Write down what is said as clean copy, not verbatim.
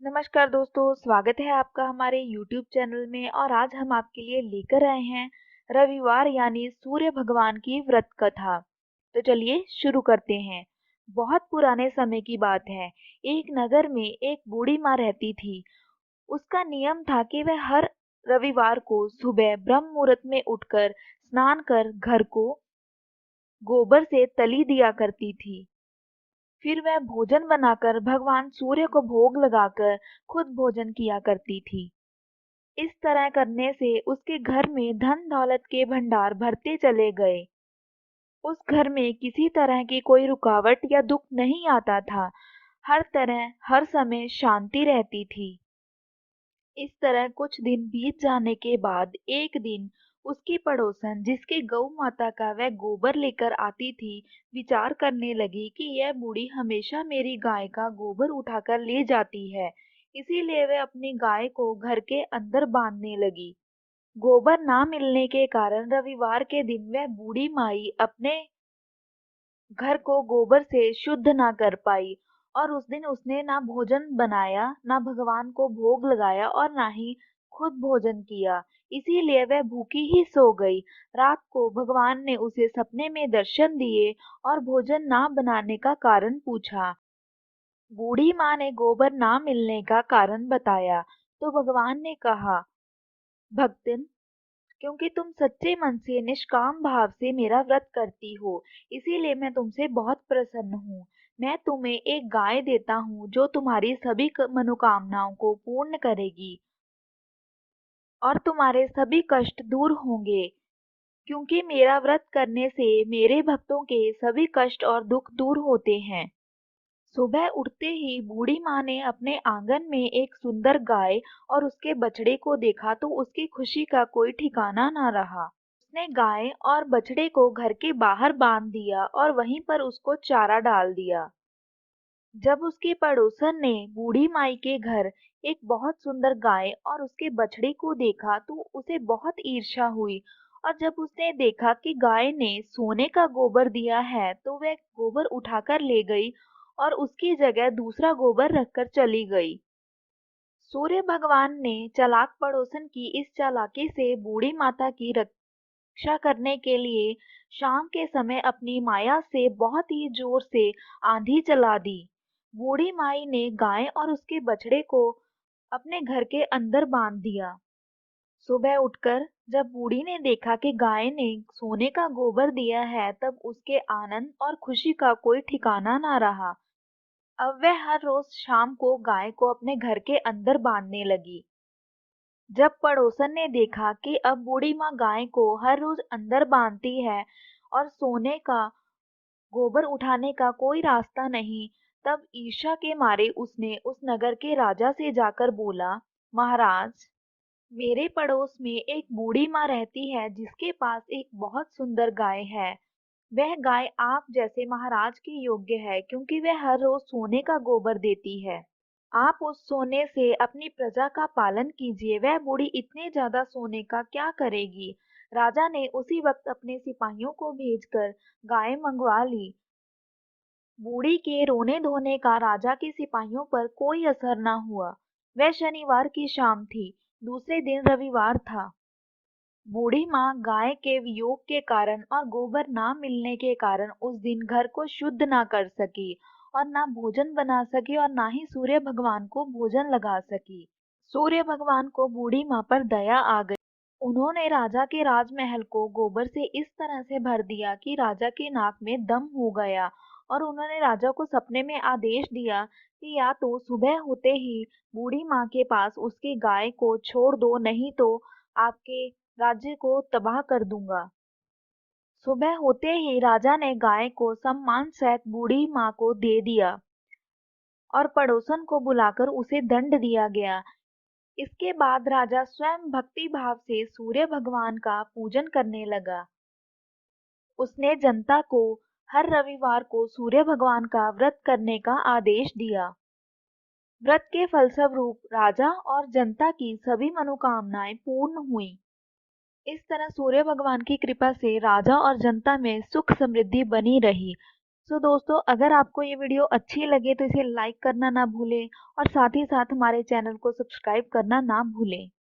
नमस्कार दोस्तों, स्वागत है आपका हमारे YouTube चैनल में। और आज हम आपके लिए लेकर आए हैं रविवार यानी सूर्य भगवान की व्रत कथा। तो चलिए शुरू करते हैं। बहुत पुराने समय की बात है। एक नगर में एक बूढ़ी माँ रहती थी। उसका नियम था कि वह हर रविवार को सुबह ब्रह्म मुहूर्त में उठकर स्नान कर घर को गोबर से तली दिया करती थी। फिर वह भोजन बनाकर भगवान सूर्य को भोग लगाकर खुद भोजन किया करती थी। इस तरह करने से उसके घर में धन दौलत के भंडार भरते चले गए। उस घर में किसी तरह की कोई रुकावट या दुख नहीं आता था। हर तरह हर समय शांति रहती थी। इस तरह कुछ दिन बीत जाने के बाद एक दिन उसकी पड़ोसन, जिसके गौ माता का वह गोबर लेकर आती थी, विचार करने लगी कि यह बूढ़ी हमेशा मेरी गाय का गोबर उठाकर ले जाती है। इसीलिए वह अपनी गाय को घर के अंदर बांधने लगी। गोबर ना मिलने के कारण रविवार के दिन वह बूढ़ी माई अपने घर को गोबर से शुद्ध ना कर पाई। और उस दिन उसने ना भोजन बनाया, ना भगवान को भोग लगाया और ना ही खुद भोजन किया। इसीलिए वह भूखी ही सो गई। रात को भगवान ने उसे सपने में दर्शन दिए और भोजन ना बनाने का कारण पूछा। बूढ़ी माँ ने गोबर ना मिलने का कारण बताया तो भगवान ने कहा, भक्तन, क्योंकि तुम सच्चे मन से निष्काम भाव से मेरा व्रत करती हो, इसीलिए मैं तुमसे बहुत प्रसन्न हूँ। मैं तुम्हें एक गाय देता हूँ जो तुम्हारी सभी मनोकामनाओं को पूर्ण करेगी और तुम्हारे सभी कष्ट दूर होंगे। क्योंकि मेरा व्रत करने से मेरे भक्तों के सभी कष्ट और दुख दूर होते हैं। सुबह उठते ही बूढ़ी माँ ने अपने आंगन में एक सुंदर गाय और उसके बछड़े को देखा तो उसकी खुशी का कोई ठिकाना न रहा। उसने गाय और बछड़े को घर के बाहर बांध दिया और वहीं पर उसको चारा डाल दिया। जब उसके पड़ोसन ने बूढ़ी माई के घर एक बहुत सुंदर गाय और उसके बछड़े को देखा तो उसे बहुत ईर्ष्या हुई। और जब उसने देखा कि गाय ने सोने का गोबर दिया है तो वह गोबर उठाकर ले गई और उसकी जगह दूसरा गोबर रखकर चली गई। सूर्य भगवान ने चालाक पड़ोसन की इस चालाकी से बूढ़ी माता की रक्षा करने के लिए शाम के समय अपनी माया से बहुत ही जोर से आंधी चला दी। बूढ़ी माई ने गाय और उसके बछड़े को अपने घर के अंदर बांध दिया। सुबह उठकर जब बूढ़ी ने देखा कि गाय ने सोने का गोबर दिया है तब उसके आनंद और खुशी का कोई ठिकाना ना रहा। अब वह हर रोज शाम को गाय को अपने घर के अंदर बांधने लगी। जब पड़ोसन ने देखा कि अब बूढ़ी माँ गाय को हर रोज अंदर बांधती है और सोने का गोबर उठाने का कोई रास्ता नहीं, तब ईर्ष्या के मारे उसने उस नगर के राजा से जाकर बोला, महाराज, मेरे पड़ोस में एक बूढ़ी माँ रहती है जिसके पास एक बहुत सुंदर गाय है। वह गाय आप जैसे महाराज के योग्य है क्योंकि वह हर रोज सोने का गोबर देती है। आप उस सोने से अपनी प्रजा का पालन कीजिए। वह बूढ़ी इतने ज्यादा सोने का क्या करेगी। राजा ने उसी वक्त अपने सिपाहियों को भेजकर गाय मंगवा ली। बूढ़ी के रोने धोने का राजा के सिपाहियों पर कोई असर न हुआ। वह शनिवार की शाम थी। दूसरे दिन रविवार था। बूढ़ी माँ गाय के वियोग के कारण और गोबर ना मिलने के कारण उस दिन घर को शुद्ध ना कर सकी और ना भोजन बना सकी और ना ही सूर्य भगवान को भोजन लगा सकी। सूर्य भगवान को बूढ़ी माँ पर दया आ गई। उन्होंने राजा के राजमहल को गोबर से इस तरह से भर दिया कि राजा की नाक में दम हो गया। और उन्होंने राजा को सपने में आदेश दिया कि या तो सुबह होते ही बूढ़ी माँ के पास उसकी गाय को छोड़ दो, नहीं तो आपके राज्य को तबाह कर दूंगा। सुबह होते ही राजा ने गाय को सम्मान सहित बूढ़ी माँ को दे दिया और पड़ोसन को बुलाकर उसे दंड दिया गया। इसके बाद राजा स्वयं भक्ति भाव से सूर्य भगवान का पूजन करने लगा। उसने जनता को हर रविवार को सूर्य भगवान का व्रत करने का आदेश दिया। व्रत के फलस्वरूप राजा और जनता की सभी मनोकामनाएं पूर्ण हुई। इस तरह सूर्य भगवान की कृपा से राजा और जनता में सुख समृद्धि बनी रही। सो दोस्तों, अगर आपको ये वीडियो अच्छी लगे तो इसे लाइक करना ना भूलें और साथ ही साथ हमारे चैनल को सब्सक्राइब करना ना भूलें।